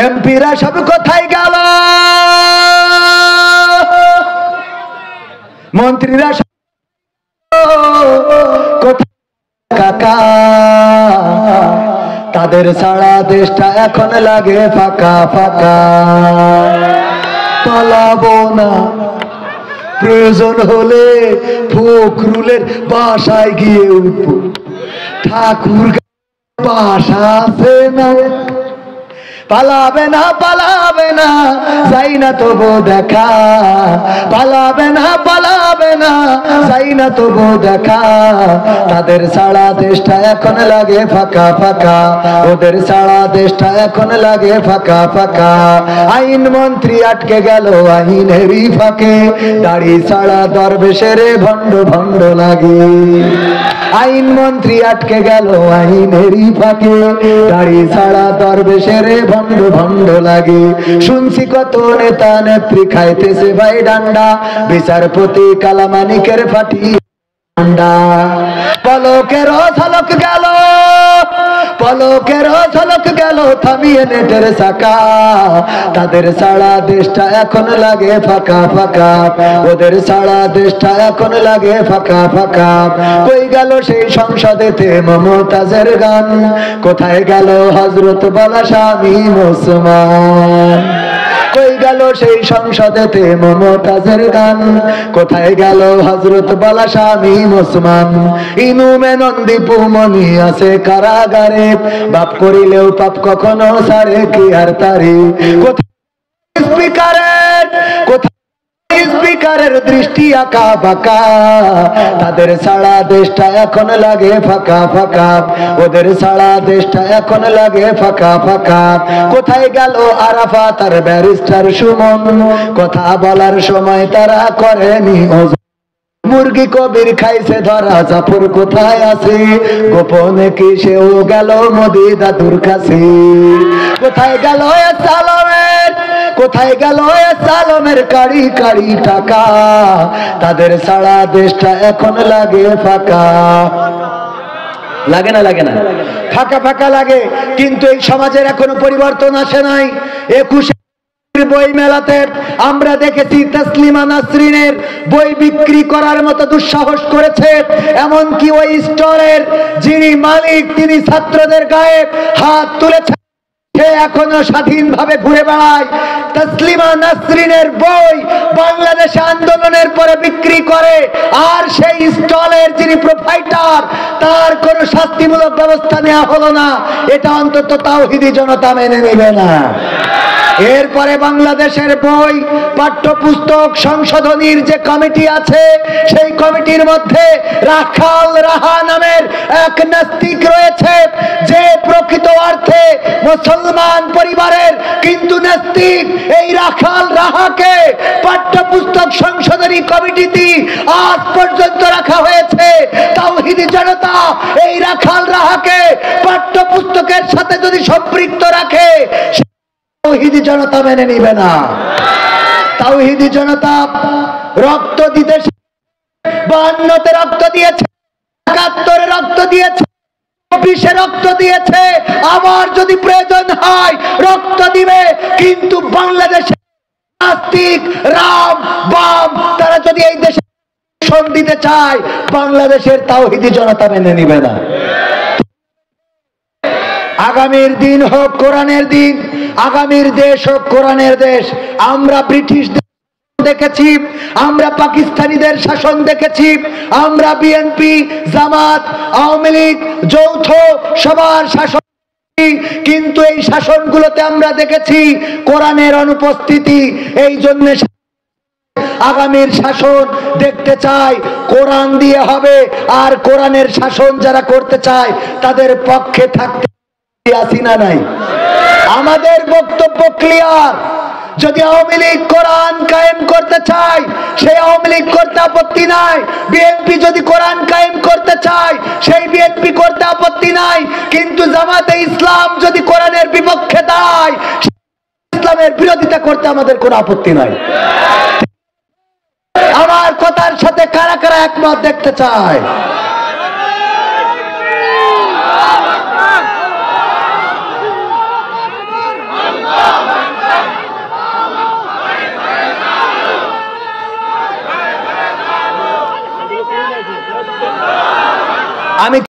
এমপিরা সব কোথায় গেল, মন্ত্রীরা সব কোথায় কাকা, তাদের সারা দেশটা এখন লাগে ফাঁকা ফাঁকা। পালাবো না, প্রয়োজন হলে ফখরুলের বাসায় গিয়ে উঠবো, ঠাকুর বাসা আছে না। পালাবে না পালাবে না, যাই না তবু দেখা, পালাবে না পালাবে না, যাই না তবু দেখা। তাদের সারা দেশটা এখন লাগে ফাঁকা ফাঁকা, ওদের সারা দেশটা এখন লাগে ফাঁকা ফাঁকা। আইন মন্ত্রী আটকে গেল আইনেরই ফাঁকে, দাড়ি ছাড়া দরবেশের ভণ্ড ভণ্ড লাগে। আইন মন্ত্রী আটকে গেল আইনেরই ফাঁকে, দাড়ি ছাড়া দরবেশের ভণ্ড ভণ্ড লাগে। শুনছি কত নেতা নেত্রী খাইতেছে ভাই ডান্ডা, বিচারপতি কালামানিকের ফাটি ডান্ডা। পলকের ঝলক গেল, পলকের ঝলক গেল থামিয়ে নেটের চাকা। তাদের সারা দেশটা এখন লাগে ফাঁকা ফাঁকা, ওদের সারা দেশটা এখন লাগে ফাঁকা ফাঁকা। কই গেল সেই সংসদেতে মমতাজের গান, কোথায় গেল হযরত বালা শামীম ওসমান। কই গেল সেই সংসদেতে মমতাজের গান, কোথায় গেল হযরত বালা শামীম ওসমান। ইনু মেনন দীপু মনি আছে কারাগারে, বাপ করিলেও পাপ কখনো ছাড়ে কি আর তারে। কোথায় স্পিকারের, কোথায় স্পিকারের দৃষ্টি আঁকা বাঁকা, তাদের সারা দেশটা এখন লাগে ফাঁকা ফাঁকা, ওদের সারা দেশটা এখন লাগে ফাঁকা ফাঁকা। কোথায় গেল আরাফাত আর ব্যারিস্টার সুমন, কথা বলার সময় তারা করেনি ওজন। মুরগি কবির খাইছে ধরা, জাফর কোথায় আছে, গোপনে কি সেও গেল মোদি দাদুর কাছে। কোথায় গেল সালামের, কোথায় গেল সালামের কাড়ি কাড়ি টাকা, তাদের সারা দেশটা এখন লাগে ফাঁকা। লাগে না লাগে না, ফাঁকা ফাঁকা লাগে। কিন্তু এই সমাজের এখনো পরিবর্তন আসে নাই। 21 বই মেলাতে আমরা দেখেছি তাসলিমা নাসরিনের বই বিক্রি করার মতো দুঃসাহস করেছে। এমনকি ওই স্টলের যিনি মালিক তিনি ছাত্রদের গায়ে হাত তুলেছে, সে এখনো স্বাধীনভাবে ঘুরে বেড়ায়। তাসলিমা নাসরিনের বই বাংলাদেশে আন্দোলনের পরে বিক্রি করে, আর সেই স্টলের যিনি প্রোপাইটার তার কোনো শাস্তিমূলক ব্যবস্থা নেওয়া হলো না। এটা অন্তত তাওহীদি জনতা মেনে নেবে না। এরপরে বাংলাদেশের বই পাঠ্যপুস্তক সংশোধনীর যে কমিটি আছে, সেই কমিটির মধ্যে রাখাল রাহা নামের এক নাস্তিক রয়েছে, যে প্রকৃত অর্থে মুসলমান পরিবারের কিন্তু নাস্তিক। এই রাখাল রাহাকে পাঠ্যপুস্তক সংশোধনী কমিটিতে আজ পর্যন্ত রাখা হয়েছে। তাওহীদি জনতা এই রাখাল রাহাকে পাঠ্যপুস্তকের সাথে যদি সম্পৃক্ত রাখে, তাওহীদি জনতা মেনে নিবে না। তাওহীদি জনতা রক্ত দিতে 52-তে রক্ত দিয়েছে, 71-এ রক্ত দিয়েছে, 24-এ রক্ত দিয়েছে, আবার যদি প্রয়োজন হয় রক্ত দিবে। কিন্তু বাংলাদেশে নাস্তিক রাম বাম তারা যদি এই দেশে দিতে চায়, বাংলাদেশের তাওহীদি জনতা মেনে নিবে না। আগামীর দিন হোক কোরআনের দিন, আগামীর দেশ হোক কোরআনের দেশ। আমরা ব্রিটিশ দেখেছি, আমরা পাকিস্তানিদের শাসন দেখেছি, আমরা বিএনপি জামাত আওয়ামী লীগ যৌথ সবার শাসন, কিন্তু এই শাসনগুলোতে আমরা দেখেছি কোরআনের অনুপস্থিতি। এই জন্য আগামীর শাসন দেখতে চাই কোরআন দিয়ে হবে, আর কোরআনের শাসন যারা করতে চায় তাদের পক্ষে থাকতে আসি না নাই। আমাদের বক্তব্য ক্লিয়ার। যদি আওয়ামী লীগ কোরআন কায়েম করতে চায়, সেই আওয়ামী লীগ করতে আপত্তি নাই। বিএনপি যদি কোরআন কায়েম করতে চায়, সেই বিএনপি করতে আপত্তি নাই। কিন্তু জামাতে ইসলাম যদি কোরআনের বিপক্ষে দাঁড়ায়, ইসলামের বিরোধিতা করতে আমাদের কোনো আপত্তি নাই। আমার কথার সাথে কারা কারা একমত দেখতে চায়? আমি